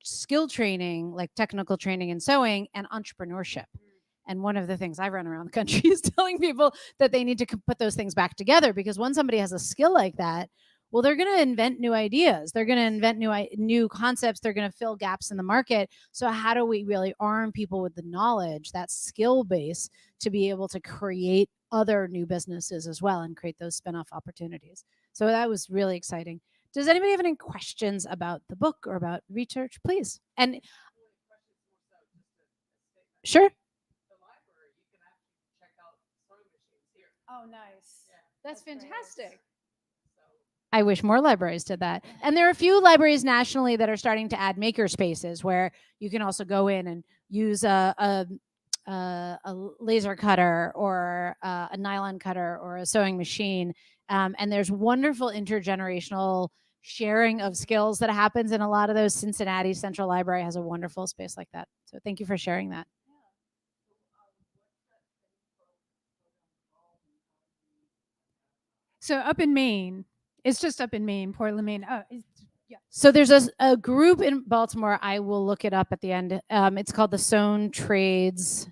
skill training, like technical training and sewing, and entrepreneurship. And one of the things I run around the country is telling people that they need to put those things back together, because when somebody has a skill like that, well, they're going to invent new ideas. They're going to invent new concepts. They're going to fill gaps in the market. So how do we really arm people with the knowledge, that skill base, to be able to create other new businesses as well and create those spin-off opportunities? So that was really exciting. Does anybody have any questions about the book or about research? Please. And sure.
Oh, nice.
That's fantastic. I wish more libraries did that. And there are a few libraries nationally that are starting to add maker spaces where you can also go in and use a laser cutter or a nylon cutter or a sewing machine. And there's wonderful intergenerational sharing of skills that happens in a lot of those. Cincinnati Central Library has a wonderful space like that. So thank you for sharing that.
So up in Maine, it's just up in Maine, Portland, Maine. Yeah.
So there's a group in Baltimore. I will look it up at the end. It's called the Sewn Trades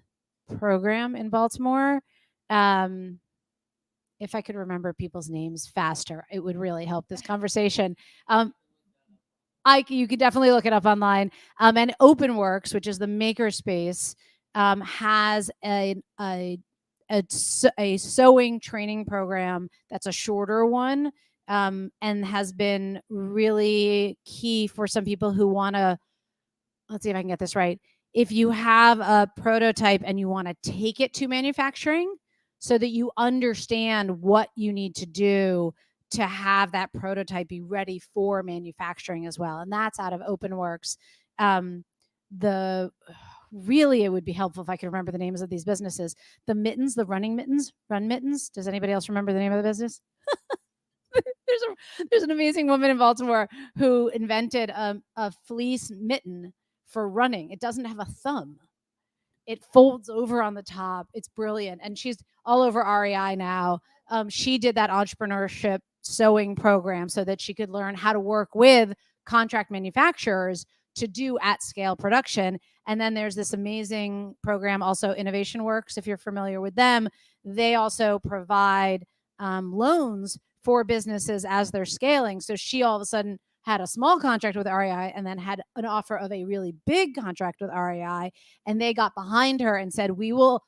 Program in Baltimore. If I could remember people's names faster, it would really help this conversation. You could definitely look it up online. And OpenWorks, which is the makerspace, has a sewing training program that's a shorter one, and has been really key for some people who want to, let's see if I can get this right. If you have a prototype and you want to take it to manufacturing so that you understand what you need to do to have that prototype be ready for manufacturing as well. And that's out of OpenWorks. Really, it would be helpful if I could remember the names of these businesses. The mittens, the Run Mittens. Does anybody else remember the name of the business? There's an amazing woman in Baltimore who invented a fleece mitten for running. It doesn't have a thumb. It folds over on the top. It's brilliant. And she's all over REI now. She did that entrepreneurship sewing program so that she could learn how to work with contract manufacturers to do at scale production. And then there's this amazing program, also Innovation Works, if you're familiar with them. They also provide loans for businesses as they're scaling. So she all of a sudden had a small contract with REI and then had an offer of a really big contract with REI. And they got behind her and said, we will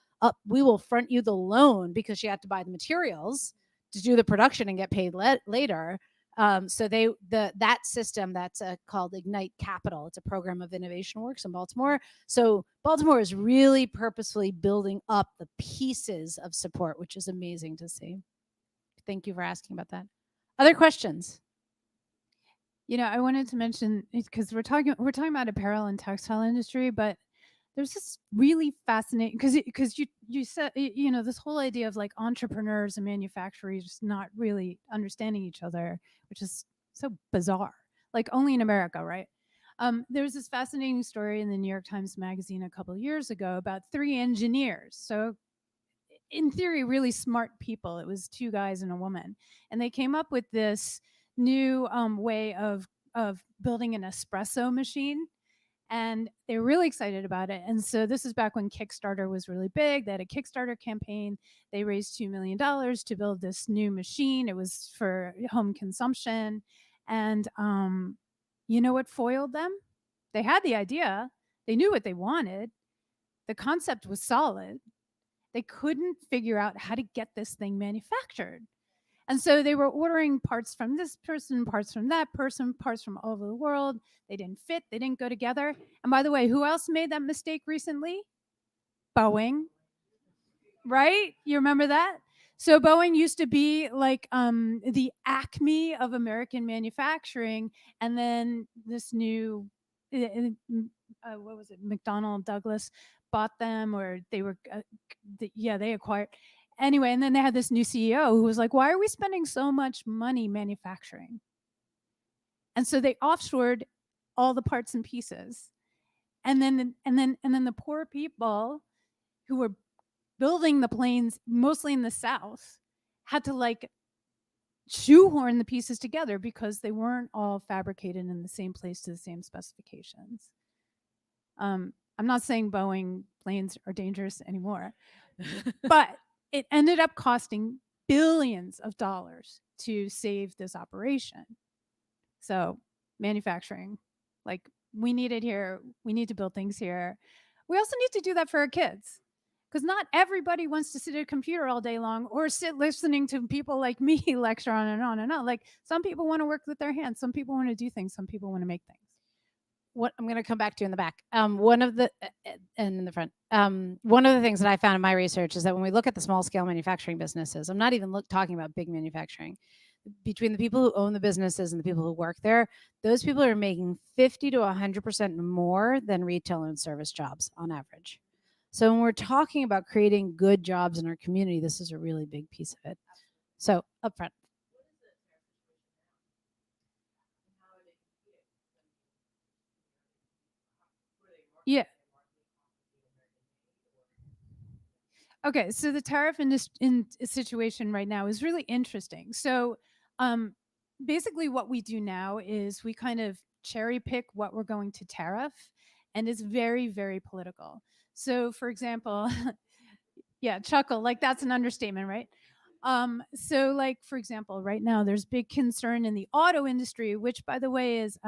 front you the loan, because she had to buy the materials to do the production and get paid later. So that system that's called Ignite Capital. It's a program of Innovation Works in Baltimore. So Baltimore is really purposefully building up the pieces of support, which is amazing to see. Thank you for asking about that. Other questions?
I wanted to mention because we're talking about apparel and textile industry, but there's this really fascinating because you said this whole idea of like entrepreneurs and manufacturers not really understanding each other, which is so bizarre. Like only in America, right? There was this fascinating story in the New York Times Magazine a couple of years ago about three engineers. So in theory, really smart people. It was two guys and a woman, and they came up with this new way of building an espresso machine, and they were really excited about it. And so this is back when Kickstarter was really big. They had a Kickstarter campaign. They raised $2 million to build this new machine. It was for home consumption, and you know what foiled them? They had the idea. They knew what they wanted. The concept was solid. They couldn't figure out how to get this thing manufactured. And so they were ordering parts from this person, parts from that person, parts from all over the world. They didn't fit, they didn't go together. And by the way, who else made that mistake recently? Boeing, right? You remember that? So Boeing used to be like the acme of American manufacturing, and then this new, what was it? McDonnell Douglas bought them, or they were, they acquired. Anyway, and then they had this new CEO who was like, "Why are we spending so much money manufacturing?" And so they offshored all the parts and pieces, and then the poor people who were building the planes, mostly in the South, had to like shoehorn the pieces together because they weren't all fabricated in the same place to the same specifications. I'm not saying Boeing planes are dangerous anymore, but it ended up costing billions of dollars to save this operation. So manufacturing, like we need it here. We need to build things here. We also need to do that for our kids, because not everybody wants to sit at a computer all day long or sit listening to people like me lecture on and on and on. Like some people want to work with their hands. Some people want to do things. Some people want to make things.
What I'm going to come back to in the back. One of the and in the front. One of the things that I found in my research is that when we look at the small scale manufacturing businesses, I'm not even talking about big manufacturing. Between the people who own the businesses and the people who work there, those people are making 50 to 100% more than retail and service jobs on average. So when we're talking about creating good jobs in our community, this is a really big piece of it. So up front.
Yeah. Okay, so the tariff situation right now is really interesting. So, basically, what we do now is we kind of cherry pick what we're going to tariff, and it's very, very political. So, for example, yeah, chuckle, like that's an understatement, right? So, like for example, right now there's big concern in the auto industry, which, by the way, is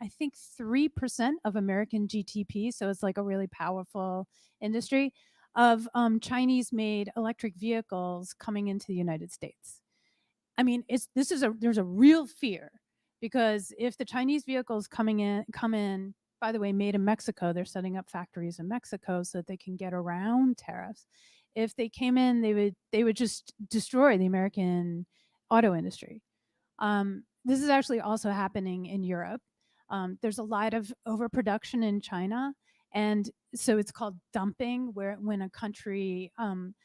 I think 3% of American GDP. So it's like a really powerful industry of Chinese made electric vehicles coming into the United States. I mean, there's a real fear, because if the Chinese vehicles come in, by the way, made in Mexico, they're setting up factories in Mexico so that they can get around tariffs. If they came in, they would just destroy the American auto industry. This is actually also happening in Europe. There's a lot of overproduction in China, and so it's called dumping, where when a country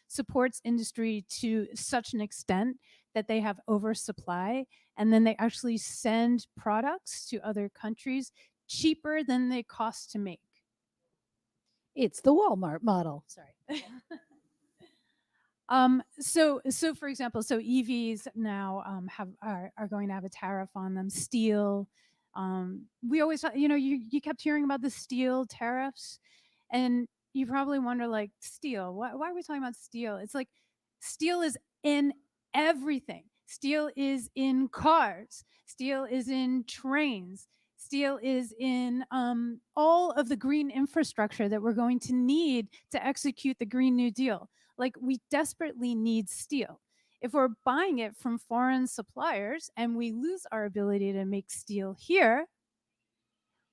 supports industry to such an extent that they have oversupply, and then they actually send products to other countries cheaper than they cost to make.
It's the Walmart model. Sorry.
So for example, so EVs now are going to have a tariff on them. Steel. We always, you kept hearing about the steel tariffs, and you probably wonder, like, steel. Why are we talking about steel? It's like steel is in everything. Steel is in cars. Steel is in trains. Steel is in all of the green infrastructure that we're going to need to execute the Green New Deal. Like, we desperately need steel. If we're buying it from foreign suppliers and we lose our ability to make steel here,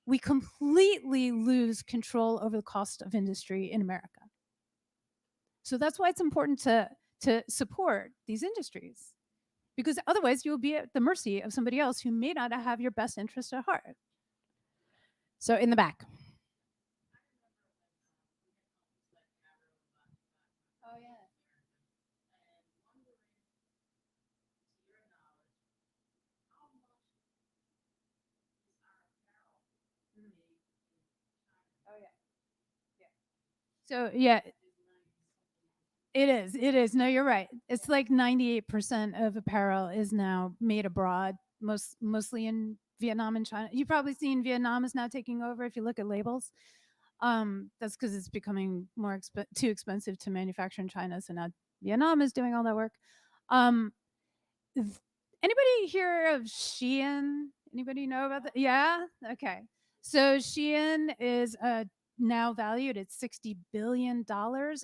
we completely lose control over the cost of industry in America. So that's why it's important to support these industries. because otherwise you'll be at the mercy of somebody else who may not have your best interest at heart.
So in the back.
Oh yeah. Oh yeah. So yeah, it is. It is. No, you're right. It's like 98% of apparel is now made abroad, mostly in Vietnam and China. You've probably seen Vietnam is now taking over if you look at labels. That's because it's becoming too expensive to manufacture in China. So now Vietnam is doing all that work. Um, Anybody hear of Shein? Anybody know about that? Yeah. Okay. So Shein is now valued at $60 billion.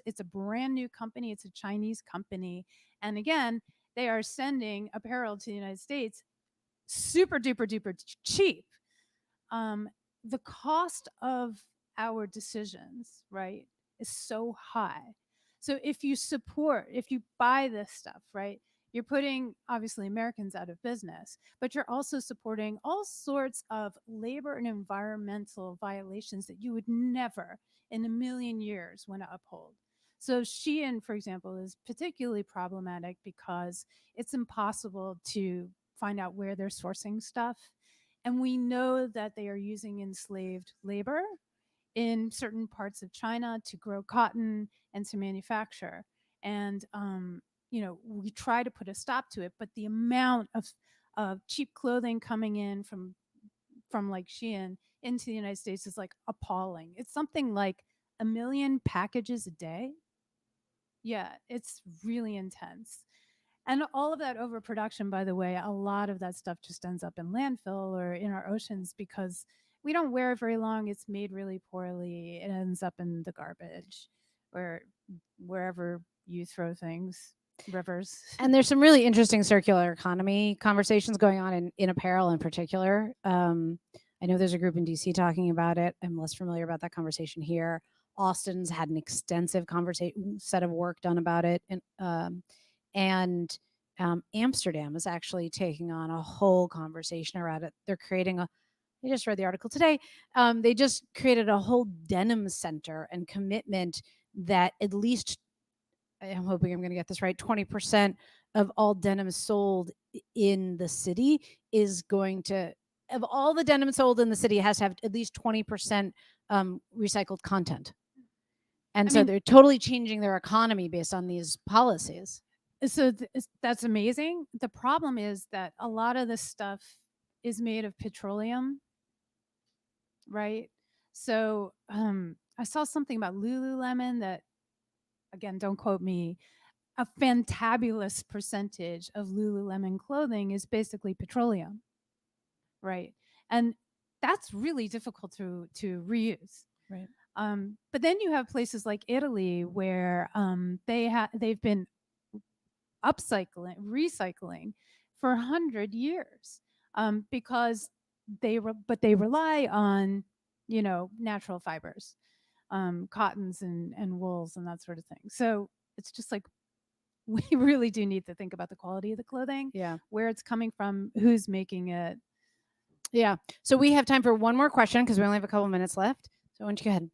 It's a brand new company. It's a Chinese company. And again, they are sending apparel to the United States super duper duper cheap. The cost of our decisions, right, is so high. So if you buy this stuff, right, you're putting obviously Americans out of business, but you're also supporting all sorts of labor and environmental violations that you would never in a million years want to uphold. So Shein, for example, is particularly problematic because it's impossible to find out where they're sourcing stuff. And we know that they are using enslaved labor in certain parts of China to grow cotton and to manufacture. And, we try to put a stop to it, but the amount of cheap clothing coming in from like Shein into the United States is like appalling. It's something like 1 million packages a day. Yeah, it's really intense. And all of that overproduction, by the way, a lot of that stuff just ends up in landfill or in our oceans because we don't wear it very long. It's made really poorly. It ends up in the garbage or wherever you throw things, rivers.
And there's some really interesting circular economy conversations going on in apparel in particular. I know there's a group in DC talking about it. I'm less familiar about that conversation here. Austin's had an extensive set of work done about it, and Amsterdam is actually taking on a whole conversation around it. They're creating I just read the article today. They just created a whole denim center and commitment that at least, I'm hoping I'm going to get this right, 20% of all denim sold in the city is going to, of all the denim sold in the city, has to have at least 20% recycled content. And so they're totally changing their economy based on these policies.
So that's amazing. The problem is that a lot of this stuff is made of petroleum, right? So I saw something about Lululemon that, again, don't quote me, a fantabulous percentage of Lululemon clothing is basically petroleum, right? And that's really difficult to reuse.
Right.
But then you have places like Italy where they've been recycling for 100 years because they rely on natural fibers, cottons and wools and that sort of thing. So it's just like we really do need to think about the quality of the clothing, where it's coming from, who's making it.
Yeah. So we have time for one more question because we only have a couple minutes left. So why don't you go ahead?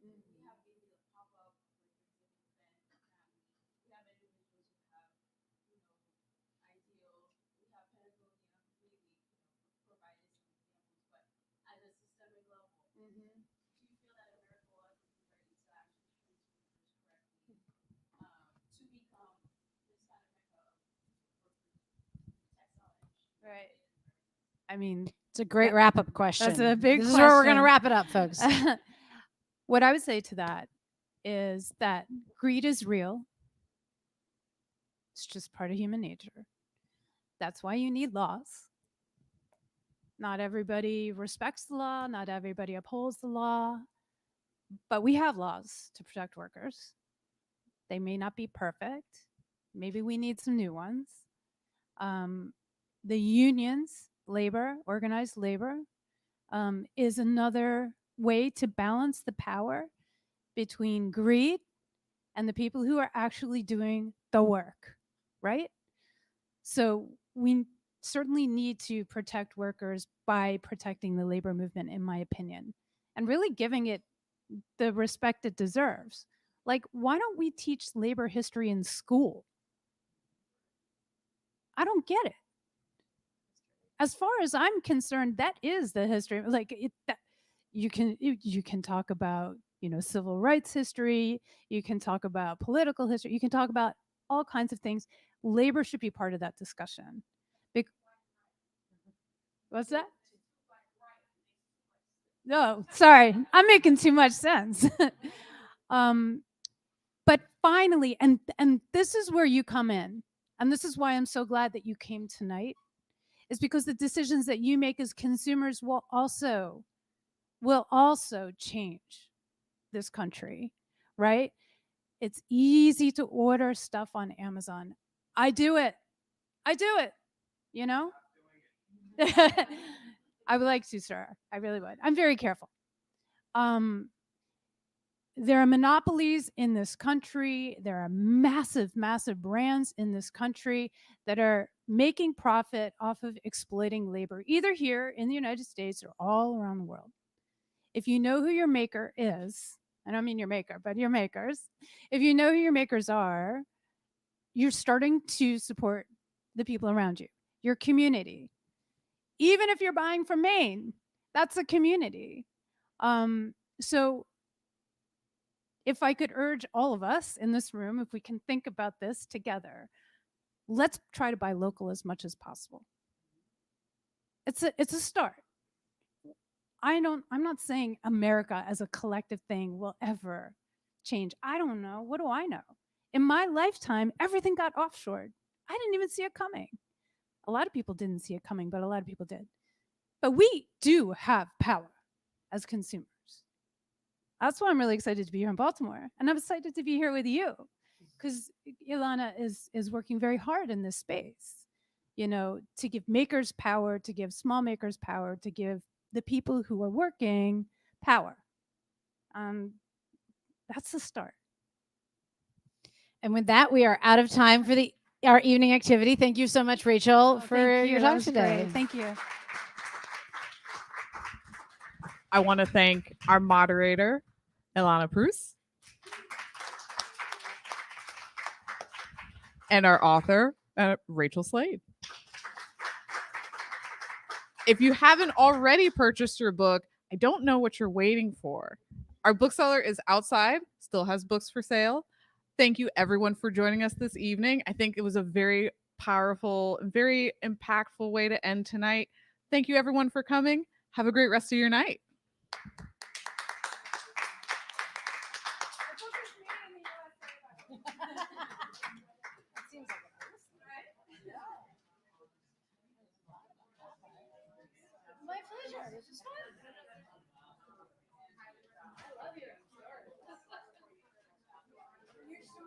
We have maybe a pop-up we have individuals who have, ideals. We have Patagonia really, provided some examples, but at a systemic level, do you feel that America was ready to actually treat workers correctly, to become this kind of textile industry? Right. I mean,
It's a great wrap-up question.
that's a big
This is where we're going to
question.
wrap it up, folks.
What I would say to that is that greed is real. It's just part of human nature. That's why you need laws. Not everybody respects the law, not everybody upholds the law, but we have laws to protect workers. They may not be perfect. Maybe we need some new ones. The unions, labor, organized labor, is another way to balance the power between greed and the people who are actually doing the work, right? So we certainly need to protect workers by protecting the labor movement, in my opinion, and really giving it the respect it deserves. Like, why don't we teach labor history in school? I don't get it. As far as I'm concerned, that is the history. Like, you can talk about, civil rights history. You can talk about political history. You can talk about all kinds of things. Labor should be part of that discussion. What's that? No, sorry, I'm making too much sense. But finally, and this is where you come in, and this is why I'm so glad that you came tonight, is because the decisions that you make as consumers will also change this country, right? It's easy to order stuff on Amazon. I do it. You know? I would like to, sir. I really would. I'm very careful. There are monopolies in this country. There are massive, massive brands in this country that are making profit off of exploiting labor, either here in the United States or all around the world. If you know who your maker is, I don't mean your maker, but your makers, if you know who your makers are, you're starting to support the people around you, your community. Even if you're buying from Maine, that's a community. So if I could urge all of us in this room, if we can think about this together, let's try to buy local as much as possible. It's a start. I'm not saying America as a collective thing will ever change. I don't know. What do I know? In my lifetime, everything got offshored. I didn't even see it coming. A lot of people didn't see it coming, but a lot of people did. But we do have power as consumers. That's why I'm really excited to be here in Baltimore. And I'm excited to be here with you because Ilana is working very hard in this space, to give makers power, to give small makers power, to give the people who are working power. That's the start.
And with that, we are out of time for our evening activity. Thank you so much, Rachel, for your talk today.
Great. Thank you.
I want to thank our moderator, Ilana Prus, and our author, Rachel Slade. If you haven't already purchased your book, I don't know what you're waiting for. Our bookseller is outside, still has books for sale. Thank you, everyone, for joining us this evening. I think it was a very powerful, very impactful way to end tonight. Thank you, everyone, for coming. Have a great rest of your night.
My pleasure. This is fun. I love your art. You're so